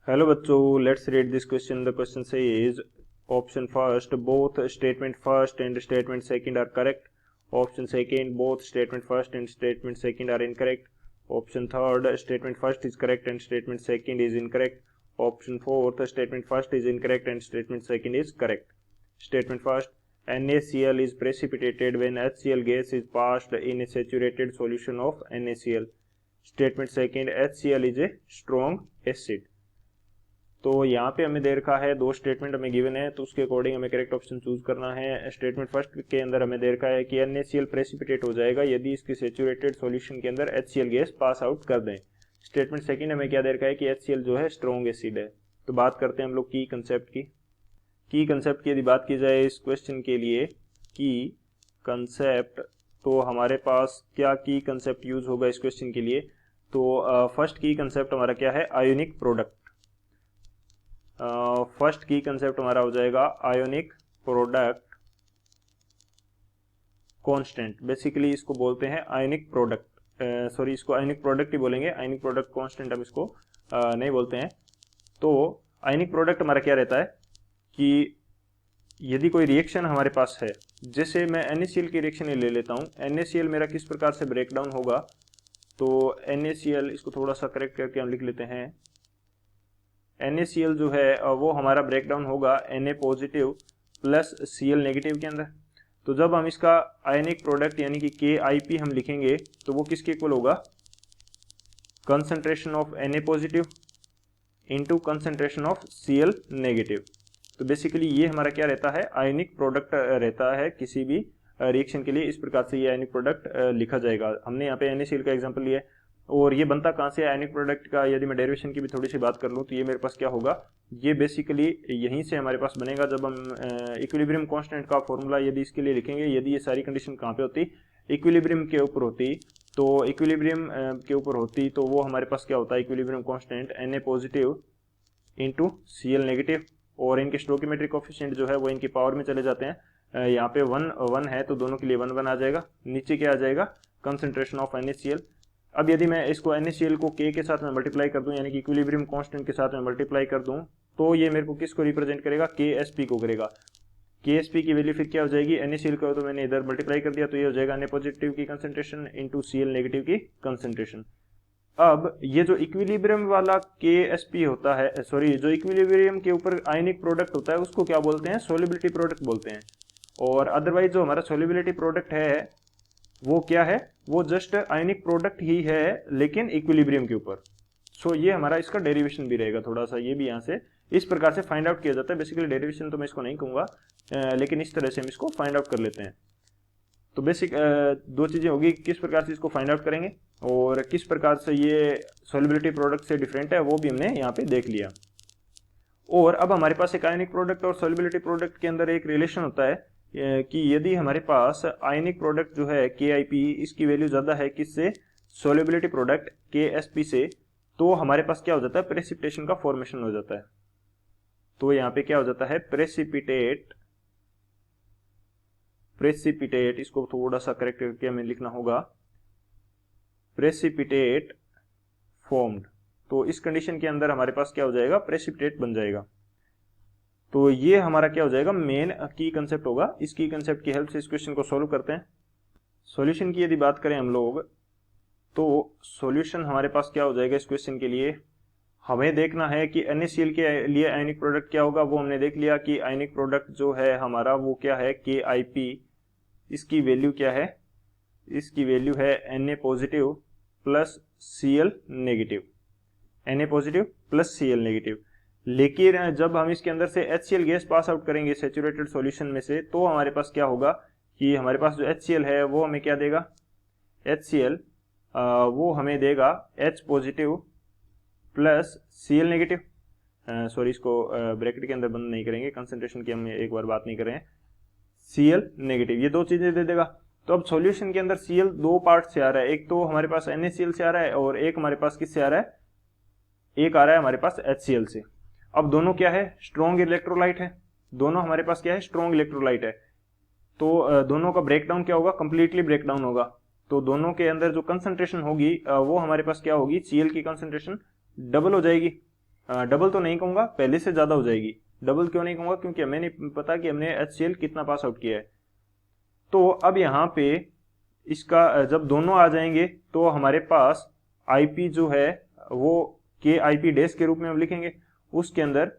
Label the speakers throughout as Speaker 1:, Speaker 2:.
Speaker 1: Hello बच्चों, let's read this question. The question says option first both statement first and statement second are correct. Option second both statement first and statement second are incorrect. Option third statement first is correct and statement second is incorrect. Option fourth statement first is incorrect and statement second is correct. Statement first, NaCl is precipitated when HCl gas is passed in a saturated solution of NaCl. Statement second, HCl is a strong acid. तो यहाँ पे हमें दे रखा है दो statement हमें given है, तो उसके अकॉर्डिंग हमें करेक्ट ऑप्शन चूज करना है. स्टेटमेंट फर्स्ट के अंदर हमें दे रखा है कि NaCl प्रेसिपिटेट हो जाएगा यदि इसके सेचुरेटेड सॉल्यूशन के अंदर HCl गैस पास आउट कर दें. स्टेटमेंट सेकंड हमें क्या दे रखा है कि HCl जो है स्ट्रॉन्ग एसिड है. तो बात करते हैं हम लोग की कंसेप्ट की यदि बात की जाए इस क्वेश्चन के लिए की कंसेप्ट, तो हमारे पास क्या की कंसेप्ट यूज होगा इस क्वेश्चन के लिए. तो फर्स्ट की कंसेप्ट हमारा क्या है, आयोनिक प्रोडक्ट. फर्स्ट की कंसेप्ट हमारा हो जाएगा आयोनिक प्रोडक्ट कांस्टेंट. बेसिकली इसको बोलते हैं आयोनिक प्रोडक्ट, सॉरी इसको आयोनिक प्रोडक्ट ही बोलेंगे, आयोनिक प्रोडक्ट कांस्टेंट हम इसको नहीं बोलते हैं. तो आयोनिक प्रोडक्ट हमारा क्या रहता है कि यदि कोई रिएक्शन हमारे पास है, जैसे मैं NaCl की रिएक्शन ही ले लेता हूँ. NaCl मेरा किस प्रकार से ब्रेक डाउन होगा, तो NaCl इसको थोड़ा सा करेक्ट करके हम लिख लेते हैं. NaCl जो है वो हमारा ब्रेक डाउन होगा Na positive plus Cl negative के अंदर. तो जब हम इसका आयनिक प्रोडक्ट यानी कि KIP हम लिखेंगे तो वो किसके इक्वल होगा, concentration of Na positive into concentration of Cl negative. तो बेसिकली ये हमारा क्या रहता है, आयनिक प्रोडक्ट रहता है किसी भी रिएक्शन के लिए. इस प्रकार से ये आयनिक प्रोडक्ट लिखा जाएगा. हमने यहाँ पे NaCl का एग्जांपल लिया है. और ये बनता कहाँ से, आयनिक प्रोडक्ट का यदि मैं डेरिवेशन की भी थोड़ी सी बात कर लूँ तो ये मेरे पास क्या होगा, ये बेसिकली यहीं से हमारे पास बनेगा. जब हम इक्विलिब्रियम कांस्टेंट का फॉर्मूला यदि इसके लिए लिखेंगे, यदि ये सारी कंडीशन कहाँ पे होती, इक्विलिब्रियम के ऊपर होती, तो इक्विलिब्रियम के ऊपर होती तो वो हमारे पास क्या होता है, equilibrium constant Na positive into Cl negative. और इनके स्टोकियोमेट्रिक कोफिशिएंट जो है वो इनकी पावर में चले जाते हैं. यहाँ पे 1 है तो दोनों के लिए 1 आ जाएगा. नीचे क्या आ जाएगा, कंसंट्रेशन ऑफ NaCl. अब यदि मैं इसको NaCl को K के साथ में मल्टीप्लाई कर दूं, यानी कि इक्विलिब्रियम कांस्टेंट के साथ में मल्टीप्लाई कर दूं, तो ये मेरे को किसको रिप्रेजेंट करेगा, KSP को करेगा. KSP की वैल्यू फिर क्या हो जाएगी, NaCl को तो मैंने इधर मल्टीप्लाई कर दिया तो ये हो जाएगा Na पॉजिटिव की कंसंट्रेशन इंटू Cl नेगेटिव की कंसंट्रेशन. अब ये जो इक्विलिब्रियम वाला KSP होता है, सॉरी जो इक्विलिब्रियम के ऊपर आयनिक प्रोडक्ट होता है उसको क्या बोलते हैं, सोल्युबिलिटी प्रोडक्ट बोलते हैं. और अदरवाइज जो हमारा सोल्युबिलिटी प्रोडक्ट है वो क्या है, वो जस्ट आयनिक प्रोडक्ट ही है लेकिन इक्विलिब्रियम के ऊपर. सो ये हमारा इसका डेरिवेशन भी रहेगा. थोड़ा सा ये भी यहाँ से इस प्रकार से फाइंड आउट किया जाता है. बेसिकली डेरिवेशन तो मैं इसको नहीं कहूँगा, लेकिन इस तरह से हम इसको फाइंड आउट कर लेते हैं. तो बेसिक दो चीज़ें होगी, किस प्रकार से इसको फाइंड आउट करेंगे और किस प्रकार से ये सोल्युबिलिटी प्रोडक्ट से डिफरेंट है वो भी हमने यहाँ पे देख लिया. और अब हमारे पास एक आयनिक प्रोडक्ट और सोल्युबिलिटी प्रोडक्ट के अंदर एक रिलेशन होता है कि यदि हमारे पास आयनिक प्रोडक्ट जो है KIP, इसकी वैल्यू ज्यादा है किससे, सोल्युबिलिटी प्रोडक्ट KSP से, तो हमारे पास क्या हो जाता है, प्रेसिपिटेशन का फॉर्मेशन हो जाता है. तो यहाँ पे क्या हो जाता है, प्रेसिपिटेट, इसको थोड़ा सा करेक्ट करके हमें लिखना होगा, प्रेसिपिटेट फॉर्म्ड. तो इस कंडीशन के अंदर हमारे पास क्या हो जाएगा, प्रेसिपिटेट बन जाएगा. तो ये हमारा क्या हो जाएगा, मेन की कंसेप्ट होगा. इस की कंसेप्ट की हेल्प से इस क्वेश्चन को सॉल्व करते हैं. सॉल्यूशन की यदि बात करें हम लोग, तो सॉल्यूशन हमारे पास क्या हो जाएगा इस क्वेश्चन के लिए, हमें देखना है कि NaCl के लिए आयनिक प्रोडक्ट क्या होगा. वो हमने देख लिया कि आयनिक प्रोडक्ट जो है हमारा वो क्या है, KIP. इसकी वैल्यू क्या है, इसकी वैल्यू है Na positive plus Cl negative, Na positive plus Cl negative. लेकिन जब हम इसके अंदर से HCl गैस पास आउट करेंगे सेचुरेटेड सॉल्यूशन में से, तो हमारे पास क्या होगा कि हमारे पास जो HCl है वो हमें क्या देगा, HCl वो हमें देगा H positive plus Cl negative. Sorry इसको ब्रैकेट के अंदर बंद नहीं करेंगे, कंसंट्रेशन की हम एक बार बात नहीं कर रहे हैं. Cl नेगेटिव, ये दो चीजें दे देगा. तो अब सॉल्यूशन के अंदर Cl दो पार्ट से आ रहा है, एक तो हमारे पास NaCl से आ रहा है और एक हमारे पास किससे आ रहा है, एक आ रहा है हमारे पास HCl से. अब दोनों क्या है, स्ट्रॉन्ग इलेक्ट्रोलाइट है. दोनों हमारे पास क्या है, स्ट्रॉन्ग इलेक्ट्रोलाइट है. तो दोनों का ब्रेकडाउन क्या होगा, कंप्लीटली ब्रेकडाउन होगा. तो दोनों के अंदर जो कंसंट्रेशन होगी वो हमारे पास क्या होगी, Cl की कंसंट्रेशन डबल हो जाएगी. डबल तो नहीं कहूंगा, पहले से ज्यादा हो जाएगी। डबल क्यों नहीं कहूंगा, क्योंकि हमें नहीं पता कि हमने HCl कितना पास आउट किया है। तो अब यहाँ पे इसका जब दोनों आ जाएंगे तो हमारे पास IP जो है वो KIP डैश के रूप में हम लिखेंगे। उसके अंदर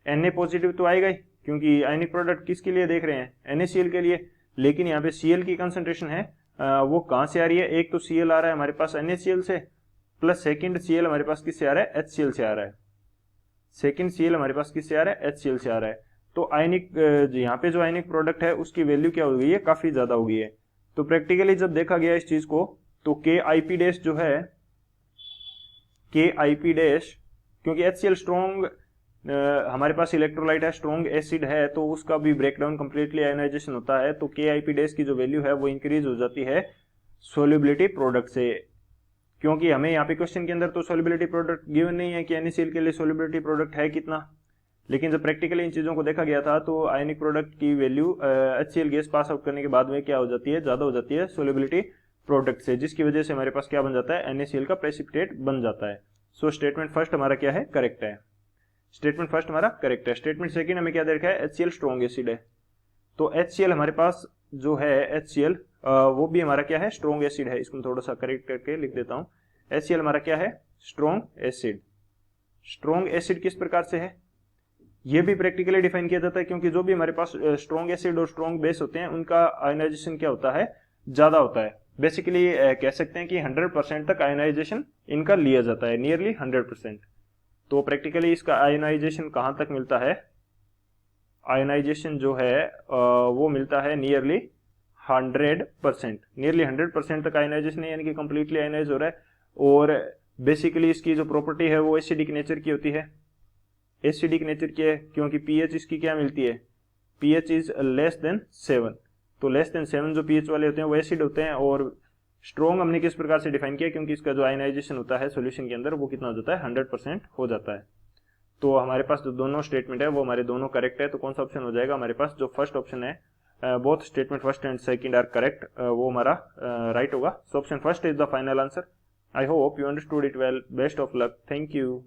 Speaker 1: Na पॉजिटिव तो आएगा ही, क्योंकि आयनिक प्रोडक्ट किसके लिए देख रहे हैं, NaCl के लिए। लेकिन यहाँ पे Cl की कंसंट्रेशन है वो कहाँ से आ रही है, एक तो Cl आ रहा है हमारे पास NaCl से, प्लस सेकंड Cl हमारे पास किससे आ रहा है, HCl से आ रहा है। सेकंड Cl हमारे पास किससे आ रहा है, HCl से आ रहा है। तो आयनिक यहाँ पे जो आयनिक प्रोडक्ट है उसकी वैल्यू क्या हो गई है, काफी ज्यादा हो गई है। तो प्रैक्टिकली जब देखा गया इस चीज को, तो KIP डैश जो है, KIP डैश, क्योंकि HCl स्ट्रॉन्ग हमारे पास इलेक्ट्रोलाइट है, स्ट्रॉन्ग एसिड है, तो उसका भी ब्रेकडाउन कंप्लीटली आयनाइजेशन होता है। तो KIP डैश की जो वैल्यू है वो इंक्रीज हो जाती है सोल्युबिलिटी प्रोडक्ट से, क्योंकि हमें यहाँ पे क्वेश्चन के अंदर तो सोल्युबिलिटी प्रोडक्ट गिवन नहीं है कि NaCl के लिए सोल्युबिलिटी प्रोडक्ट है कितना। लेकिन जब प्रैक्टिकली इन चीजों को देखा गया था तो आयनिक प्रोडक्ट की value HCl gas pass out करने के बाद में क्या हो जाती है, ज्यादा हो जाती है सोल्युबिलिटी प्रोडक्ट से, जिसकी वजह से हमारे पास क्या बन जाता है, NaCl का प्रेसिपिटेट बन जाता है। सो स्टेटमेंट फर्स्ट हमारा क्या है, करेक्ट है। स्टेटमेंट फर्स्ट हमारा करेक्ट है। स्टेटमेंट सेकंड हमें क्या दे रखा है, HCl स्ट्रॉन्ग एसिड है। तो HCl हमारे पास जो है HCl वो भी हमारा क्या है, स्ट्रॉन्ग एसिड है। इसको थोड़ा सा करेक्ट करके लिख देता हूं। HCl हमारा क्या है, स्ट्रॉन्ग एसिड। स्ट्रॉन्ग एसिड किस प्रकार से है, ये भी प्रैक्टिकली डिफाइन किया जाता है, क्योंकि जो भी हमारे पास स्ट्रॉन्ग एसिड और स्ट्रॉन्ग बेस होते हैं उनका आयनाइजेशन क्या होता है, ज्यादा होता है। बेसिकली कह सकते हैं कि 100% तक आयनाइजेशन इनका लिया जाता है, नियरली 100%। तो प्रैक्टिकली इसका आयनाइजेशन कहां तक मिलता है, आयनाइजेशन जो है वो मिलता है नियरली 100%। नियरली 100% तक आयनाइजेशन है, यानी कि कंप्लीटली आयनाइज हो रहा है। और बेसिकली इसकी जो प्रॉपर्टी है वो एसिडिक नेचर की होती है। एसिडिक नेचर की है क्योंकि pH इसकी क्या मिलती है, pH इज लेस देन 7। तो लेस देन 7 जो pH वाले होते हैं वो एसिड होते हैं। और स्ट्रॉन्ग हमने किस प्रकार से डिफाइन किया, क्योंकि इसका जो आयनाइजेशन होता है सॉल्यूशन के अंदर वो कितना हो जाता है, 100% हो जाता है। तो हमारे पास जो दोनों स्टेटमेंट है वो हमारे दोनों करेक्ट है। तो कौन सा ऑप्शन हो जाएगा हमारे पास, जो फर्स्ट ऑप्शन है, both statement first and second are correct, वो हमारा राइट होगा। So option first is the final answer. I hope you understood it well. Best of luck. Thank you.